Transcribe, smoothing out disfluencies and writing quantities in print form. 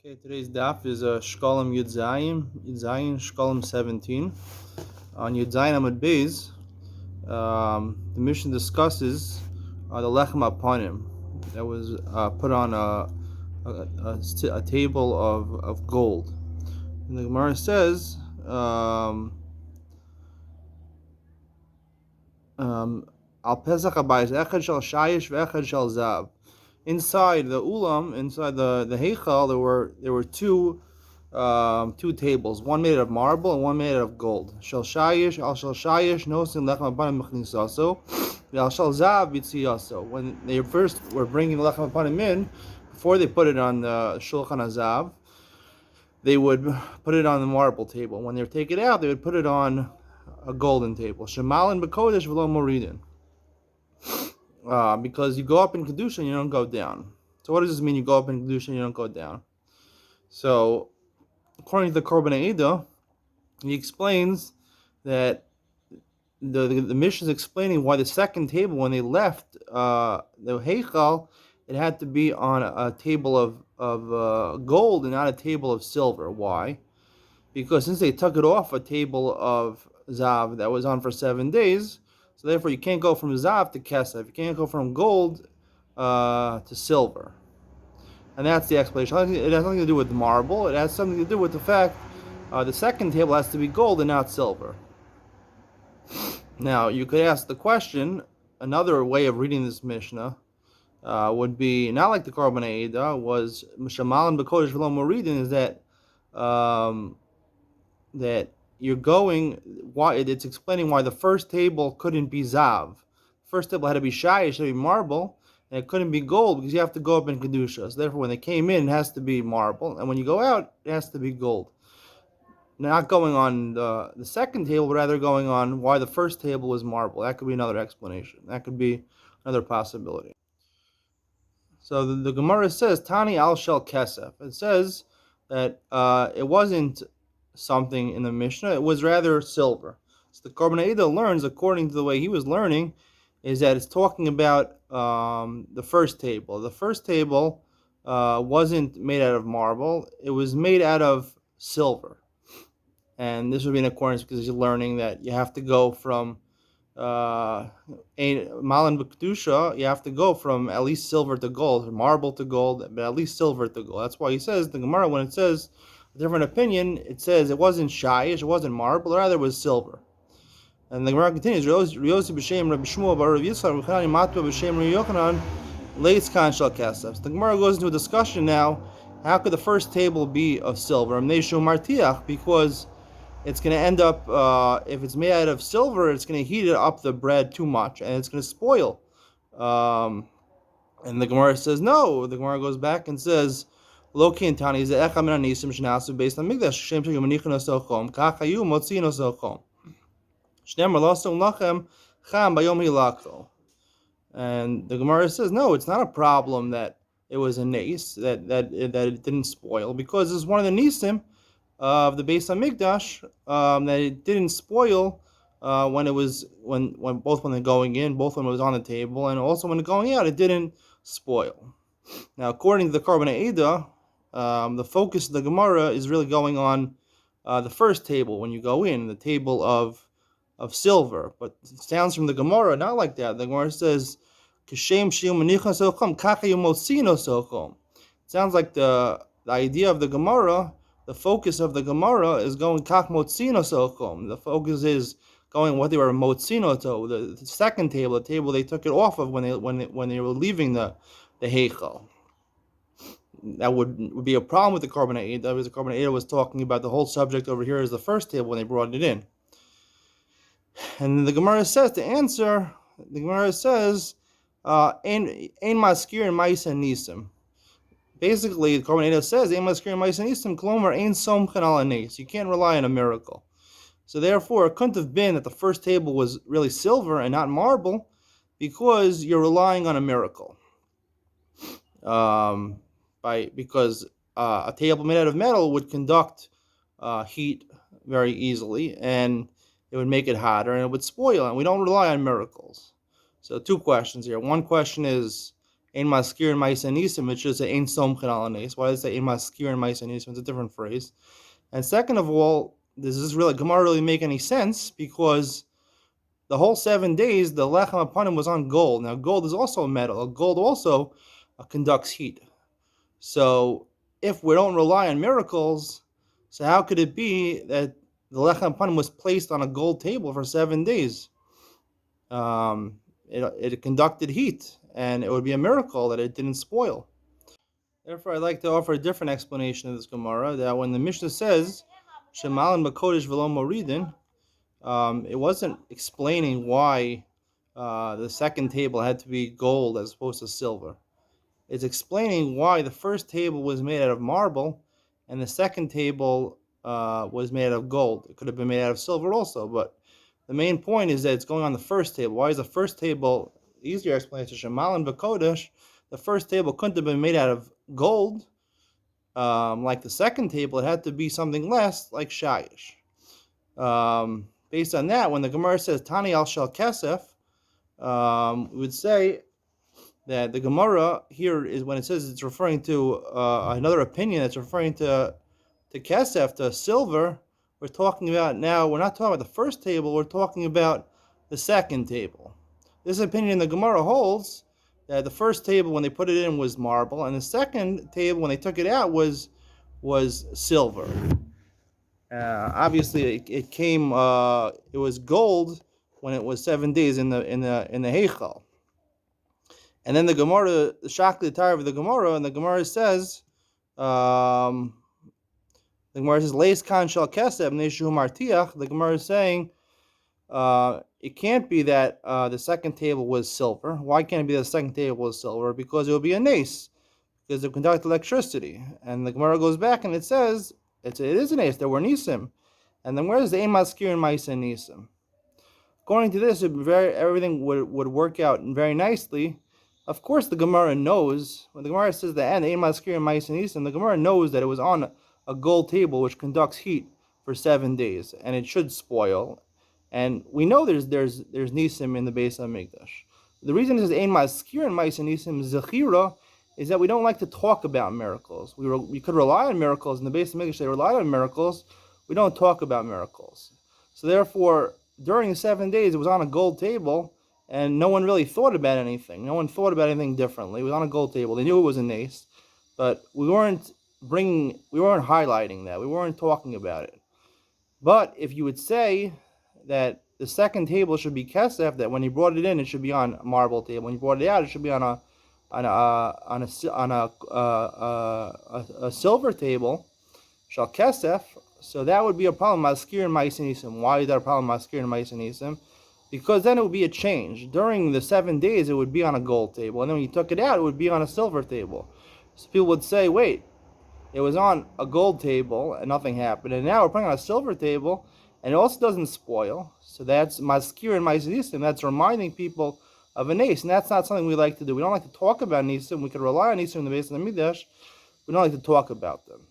Okay, today's daf is Shekalim Yud Zayin, Shekalim 17. On Yud Zayin Amud Beis, the mission discusses the lechem aponim that was put on a table of gold. And the Gemara says, Al Pesach Abayis Echad Shal Shayish VeEchad Shal Zav. Inside the ulam, inside the heichal, there were two tables, one made of marble and one made of gold. Shel shayish, al shel shayish, nosin lechem apanim mechnisaso, al shel zav bitziyaso. When they first were bringing lechem apanim in, before they put it on the shulchan hazav, they would put it on the marble table. When they would take it out, they would put it on a golden table. Shemalin b'kodesh v'lo moridin. Because you go up in kedusha and you don't go down. So what does this mean? You go up in kedusha and you don't go down. So according to the Korban Eidah, he explains that the Mishnah is explaining why the second table, when they left the Heichal, it had to be on a table of gold and not a table of silver. Why? Because since they took it off a table of Zav that was on for 7 days, so therefore you can't go from Zav to Kesef. You can't go from gold to silver. And that's the explanation. It has nothing to do with marble. It has something to do with the fact the second table has to be gold and not silver. Now, you could ask the question, another way of reading this Mishnah would be, not like the Korban Eidah, was Shamalan B'Kodesh V'lo Moridin, is that that you're going, why it's explaining why the first table couldn't be Zav. First table had to be Shayish, it should be marble, and it couldn't be gold because you have to go up in Kedusha. So therefore, when they came in, it has to be marble, and when you go out, it has to be gold. Not going on the second table, but rather going on why the first table was marble. That could be another explanation. That could be another possibility. So the Gemara says, Tani al shel kesef. It says that it wasn't something in the Mishnah, it was rather silver. So the Korban Eidah learns, according to the way he was learning, is that it's talking about the first table. The first table wasn't made out of marble, it was made out of silver. And this would be in accordance because you're learning that you have to go from Malan B'Kedusha, you have to go from at least silver to gold, marble to gold, but at least silver to gold. That's why he says, the Gemara, when it says a different opinion, it says it wasn't shayish, it wasn't marble, rather it was silver. And the Gemara continues, Riosi b'shem Rabbi Shmuel bar Rav Yitzchak Rabbi Matva b'shem Rabbi Yochanan leitz kan shel kesef. So the Gemara goes into a discussion now, how could the first table be of silver? Because it's going to end up, if it's made out of silver, it's going to heat it up the bread too much, and it's going to spoil. And the Gemara says, no. The Gemara goes back and says, Lo kintani ze echa min anisim shnasu based on migdash shem shel yomanichon osochom kach hayu motzin osochom shneimar lo asom lachem cham bayom hilakcho. And the Gemara says, no, it's not a problem that it was a nace, that it didn't spoil, because it's one of the nisim of the Beis Hamikdash that it didn't spoil when they're going in, both when it was on the table, and also when it's going out, it didn't spoil. Now, according to the Korban Eidah, the focus of the Gemara is really going on the first table when you go in, the table of silver. But it sounds from the Gemara not like that. The Gemara says, "Kishem shiu manichon sochom kachayu motzino sochom." It sounds like the idea of the Gemara. The focus of the Gemara is going kach motzino sochom. The focus is going what they were motzino to, the second table, the table they took it off of when they were leaving the heichal. That would be a problem with the Korban Eidah, because the Korban Eidah was talking about the whole subject over here as the first table when they brought it in. And the Gemara says, to answer, the Gemara says, ein maskir and ma'isa nisim. Basically, the Korban Eidah says, ein maskir and ma'isa nisim, klomer ein somchen al anes. You can't rely on a miracle. So therefore, it couldn't have been that the first table was really silver and not marble, because you're relying on a miracle. Because a table made out of metal would conduct heat very easily, and it would make it hotter, and it would spoil, and we don't rely on miracles. So two questions here. One question is Ein maskir and ma'isa nisim, it should say ein somchen al nes. Why does it say ein maskir and ma'isa nisim? It's a different phrase. And second of all, does this really Gemara really make any sense? Because the whole 7 days, the lechem upon him was on gold. Now, gold is also a metal. Gold also conducts heat. So, if we don't rely on miracles, so how could it be that the lechem upon him was placed on a gold table for 7 days? It conducted heat, and it would be a miracle that it didn't spoil. Therefore, I'd like to offer a different explanation of this Gemara, that when the Mishnah says, Shemalan Bakodesh V'lo Moridin, it wasn't explaining why the second table had to be gold as opposed to silver. It's explaining why the first table was made out of marble and the second table was made out of gold. It could have been made out of silver also, but the main point is that it's going on the first table. Why is the first table, easier explanation, Shemalan Bakodesh, the first table couldn't have been made out of gold like the second table. It had to be something less, like shayish. Based on that, when the Gemara says Tani al shel kesef, we would say that the Gemara here is, when it says it's referring to another opinion that's referring to kesef, to silver, we're talking about now, we're not talking about the first table, we're talking about the second table. This opinion the Gemara holds that the first table when they put it in was marble, and the second table when they took it out was silver. Obviously, it came. It was gold when it was 7 days in the Heichal. And then the Gemara, the Shakli Tar of the Gemara, and the Gemara says, Leis kan shel kesef neshu martiach. The Gemara is saying, it can't be that the second table was silver. Why can't it be that the second table was silver? Because it would be a nace, because it conducts electricity. And the Gemara goes back and it says, it is an ace. There were nisim, and then where is the ein maskir and ma'isa nisim? According to this, everything would work out very nicely. Of course, the Gemara knows when the Gemara says the ein maskir and ma'isa nisim. The Gemara knows that it was on a gold table which conducts heat for 7 days, and it should spoil. And we know there's nisim in the Beis Hamikdash. The reason it says ein maskir and ma'isa nisim zechira is that we don't like to talk about miracles. We could rely on miracles. In the Beis Hamikdash, they relied on miracles. We don't talk about miracles. So therefore, during the 7 days, it was on a gold table, and no one really thought about anything. No one thought about anything differently. It was on a gold table. They knew it was a nace, but we weren't highlighting that. We weren't talking about it. But if you would say that the second table should be kesef, that when you brought it in, it should be on a marble table. When you brought it out, it should be on a silver table, shal kesef. So that would be a problem. Maskir and ma'isa nisim. Why is that a problem? Maskir and ma'isa nisim, because then it would be a change. During the 7 days, it would be on a gold table, and then when you took it out, it would be on a silver table. So people would say, "Wait, it was on a gold table and nothing happened, and now we're putting it on a silver table, and it also doesn't spoil." So that's maskir and ma'isa nisim. That's reminding people of an ace, and that's not something we like to do. We don't like to talk about nisim. We could rely on nisim in the Beis Hamikdash. We don't like to talk about them.